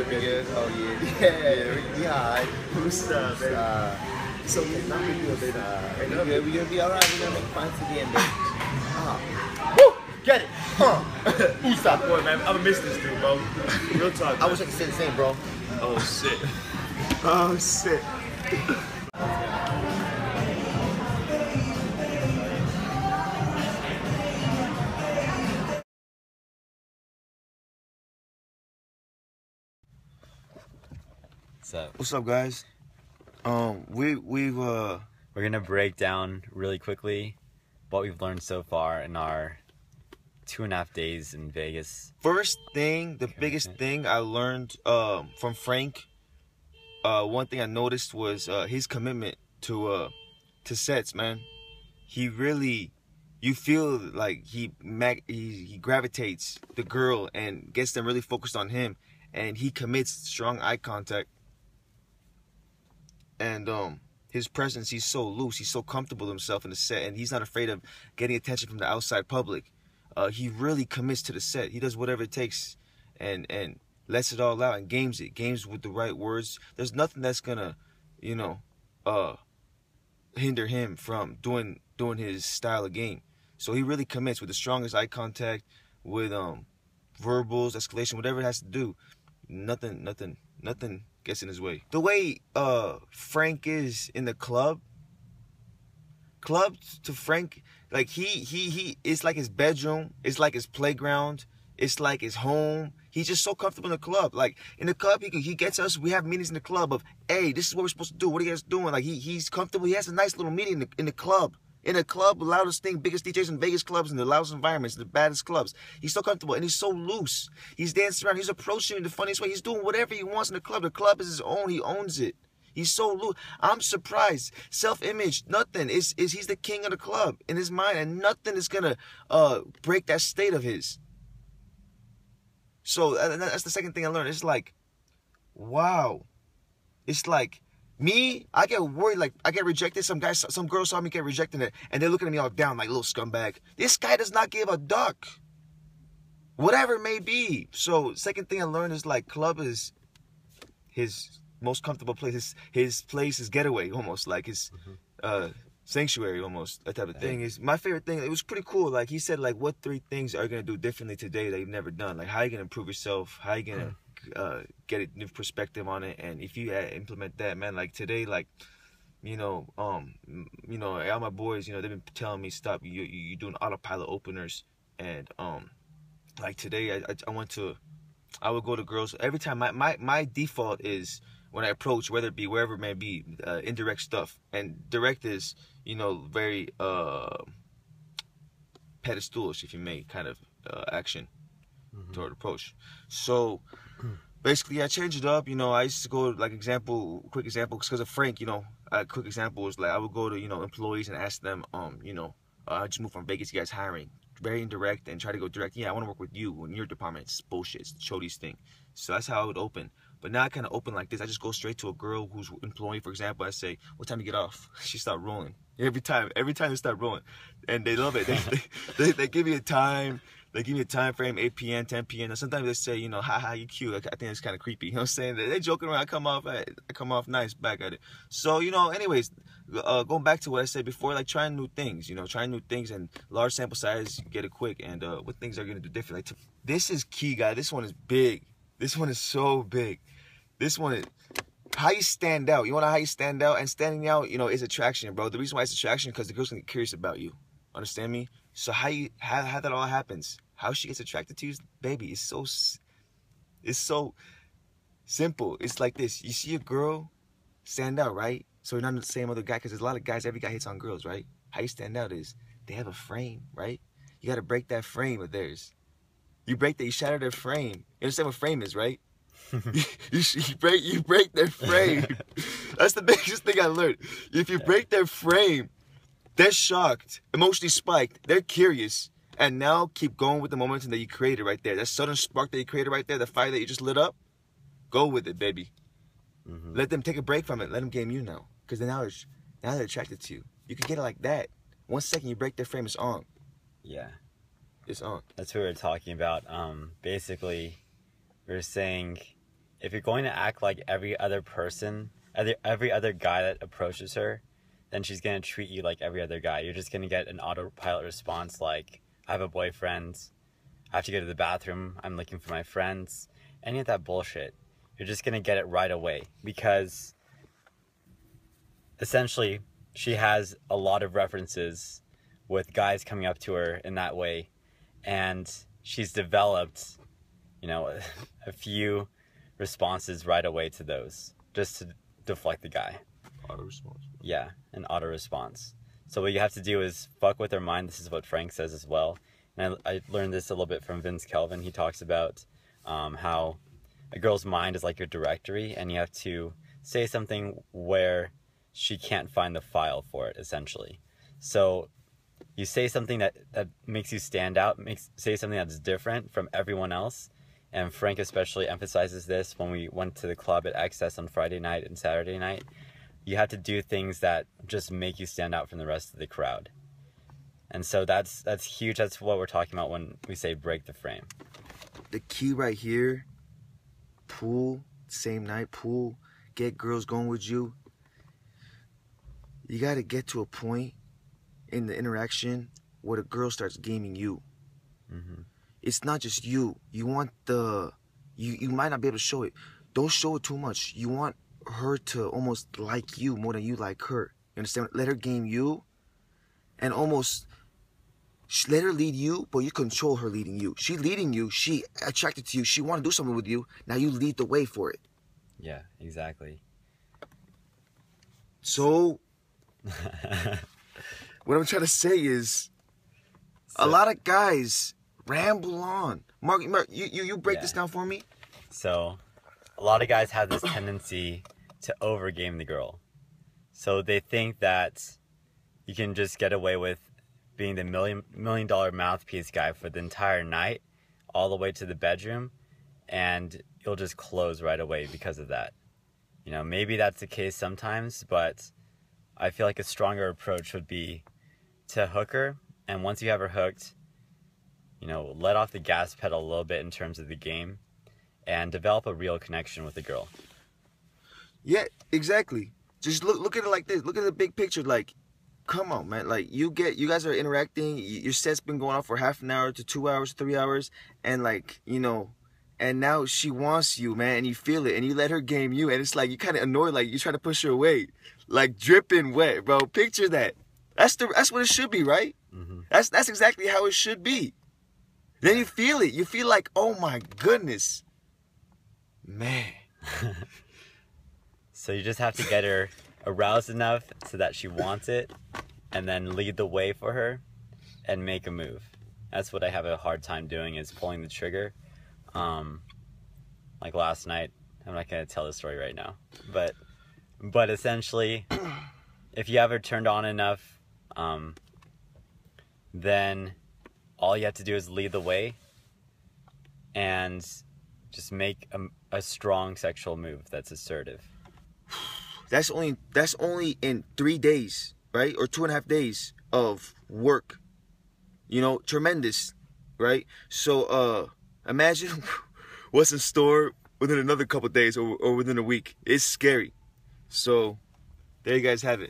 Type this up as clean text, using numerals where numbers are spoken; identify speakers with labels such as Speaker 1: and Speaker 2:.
Speaker 1: good, we good. Oh yeah, we alright.
Speaker 2: Who's up, baby? It's okay, not big deal, baby.
Speaker 1: We gonna be alright. We gonna make fun to the end, baby.
Speaker 2: Woo! Get it! Who's up, boy, man? I'm gonna miss this dude, bro. Real talk.
Speaker 1: I wish I could say the same, bro.
Speaker 2: Oh shit. Oh shit.
Speaker 3: What's up, guys?
Speaker 4: We're gonna break down really quickly what we've learned so far in our 2.5 days in Vegas.
Speaker 3: First thing, the biggest thing I learned from Frank, one thing I noticed was his commitment to sets, man. He really, you feel like he gravitates the girl and gets them really focused on him, and he commits strong eye contact. And his presence, he's so loose, he's so comfortable himself in the set, and he's not afraid of getting attention from the outside public. He really commits to the set. He does whatever it takes and lets it all out and games with the right words. There's nothing that's gonna, you know, hinder him from doing his style of game. So he really commits with the strongest eye contact, with verbals, escalation, whatever it has to do. Nothing gets in his way. The way Frank is in the club to Frank, like he it's like his bedroom, it's like his playground, it's like his home. He's just so comfortable in the club. Like in the club, he gets us. We have meetings in the club of, hey, this is what we're supposed to do. What are you guys doing? Like he's comfortable. He has a nice little meeting in the club. In a club, the loudest thing, biggest DJs in Vegas clubs, and the loudest environments, the baddest clubs. He's so comfortable, and he's so loose. He's dancing around. He's approaching in the funniest way. He's doing whatever he wants in the club. The club is his own. He owns it. He's so loose. I'm surprised. Self-image, nothing. He's the king of the club in his mind, and nothing is going to break that state of his. So that's the second thing I learned. It's like, wow. It's like, me, I get worried, like, I get rejected. Some girls saw me get rejected, and they're looking at me all down, like, little scumbag. This guy does not give a duck. Whatever it may be. So, second thing I learned is, like, club is his most comfortable place. His place, his getaway, almost. Like, his sanctuary, almost. That type of thing. Is my favorite thing. It was pretty cool. Like, he said, like, what 3 things are you going to do differently today that you've never done? Like, how are you going to improve yourself? How are you going to get a new perspective on it? And if you implement that, man, like today, like, all my boys, they've been telling me, stop, you doing autopilot openers. And like today, I would go to girls every time. My default is, when I approach, whether it be wherever it may be, indirect stuff. And direct is, very pedestalish, if you may, kind of action toward approach. So basically, I changed it up. I used to go, like, quick example, because of Frank, a quick example was like, I would go to, employees and ask them, I just moved from Vegas, you guys hiring? Very indirect, and try to go direct. Yeah, I want to work with you in your department. It's bullshit. It's the chodies thing. So that's how I would open. But now I kind of open like this. I just go straight to a girl who's employee, for example. I say, what time you get off? She start rolling. Every time they start rolling. And they love it. They give me a time. They give me a time frame, 8 p.m., 10 p.m. And sometimes they say, haha, you cute. I think it's kind of creepy. You know what I'm saying? They're joking around. I come off nice back at it. So, anyways, going back to what I said before, like trying new things, trying new things, and large sample size, get it quick. And what things are going to do different. Like, this is key, guy. This one is big. This one is so big. This one is how you stand out. You want to know how you stand out? And standing out, is attraction, bro. The reason why it's attraction is because the girl's going to get curious about you. Understand me? So how that all happens, how she gets attracted to you, baby, it's so simple. It's like this. You see a girl stand out, right? So you're not the same other guy, because there's a lot of guys, every guy hits on girls, right? How you stand out is they have a frame, right? You got to break that frame of theirs. You shatter their frame. You understand what frame is, right? you break their frame. That's the biggest thing I learned. If you break their frame, they're shocked, emotionally spiked. They're curious. And now keep going with the momentum that you created right there. That sudden spark that you created right there, the fire that you just lit up, go with it, baby. Let them take a break from it. Let them game you now. Because now they're attracted to you. You can get it like that. 1 second you break their frame, it's on.
Speaker 4: Yeah.
Speaker 3: It's on.
Speaker 4: That's what we were talking about. Basically, we were saying if you're going to act like every other person, every other guy that approaches her, then she's going to treat you like every other guy. You're just going to get an autopilot response like, I have a boyfriend, I have to go to the bathroom, I'm looking for my friends, any of that bullshit. You're just going to get it right away because essentially she has a lot of references with guys coming up to her in that way, and she's developed, you know, a few responses right away to those just to deflect the guy.
Speaker 3: Auto response.
Speaker 4: Yeah, an auto response. So what you have to do is fuck with their mind. This is what Frank says as well. And I learned this a little bit from Vince Kelvin. He talks about how a girl's mind is like your directory, and you have to say something where she can't find the file for it, essentially. So you say something that makes you stand out, say something that's different from everyone else. And Frank especially emphasizes this when we went to the club at XS on Friday night and Saturday night. You have to do things that just make you stand out from the rest of the crowd. And so that's huge. That's what we're talking about when we say break the frame.
Speaker 3: The key right here, pool, same night, pool, get girls going with you. You got to get to a point in the interaction where the girl starts gaming you.
Speaker 4: Mm-hmm.
Speaker 3: It's not just you. You want you might not be able to show it. Don't show it too much. You want her to almost like you more than you like her. You understand? Let her game you and almost let her lead you, but you control her leading you. She leading you. She attracted to you. She want to do something with you. Now you lead the way for it.
Speaker 4: Yeah, exactly.
Speaker 3: So, what I'm trying to say is, a lot of guys ramble on. Mark, you break this down for me?
Speaker 4: So, a lot of guys have this tendency to overgame the girl. So they think that you can just get away with being the million dollar mouthpiece guy for the entire night, all the way to the bedroom, and you'll just close right away because of that. You know, maybe that's the case sometimes, but I feel like a stronger approach would be to hook her, and once you have her hooked, you know, let off the gas pedal a little bit in terms of the game and develop a real connection with the girl.
Speaker 3: Yeah, exactly. Just look at it like this. Look at the big picture. Like, come on, man. Like, you guys are interacting. Your set's been going on for half an hour to 2 hours, 3 hours. And, like, you know, and now she wants you, man. And you feel it. And you let her game you. And it's like, you kind of annoyed. Like, you try to push her away. Like, dripping wet, bro. Picture that. That's what it should be, right?
Speaker 4: Mm-hmm.
Speaker 3: That's exactly how it should be. Then you feel it. You feel like, oh, my goodness. Man.
Speaker 4: So you just have to get her aroused enough so that she wants it, and then lead the way for her and make a move. That's what I have a hard time doing, is pulling the trigger. Like last night, I'm not going to tell the story right now, but essentially, if you have her turned on enough, then all you have to do is lead the way and just make a strong sexual move that's assertive.
Speaker 3: That's only in 3 days, right? Or 2.5 days of work. You know, tremendous, right? So imagine what's in store within another couple days or within a week. It's scary. So there you guys have it.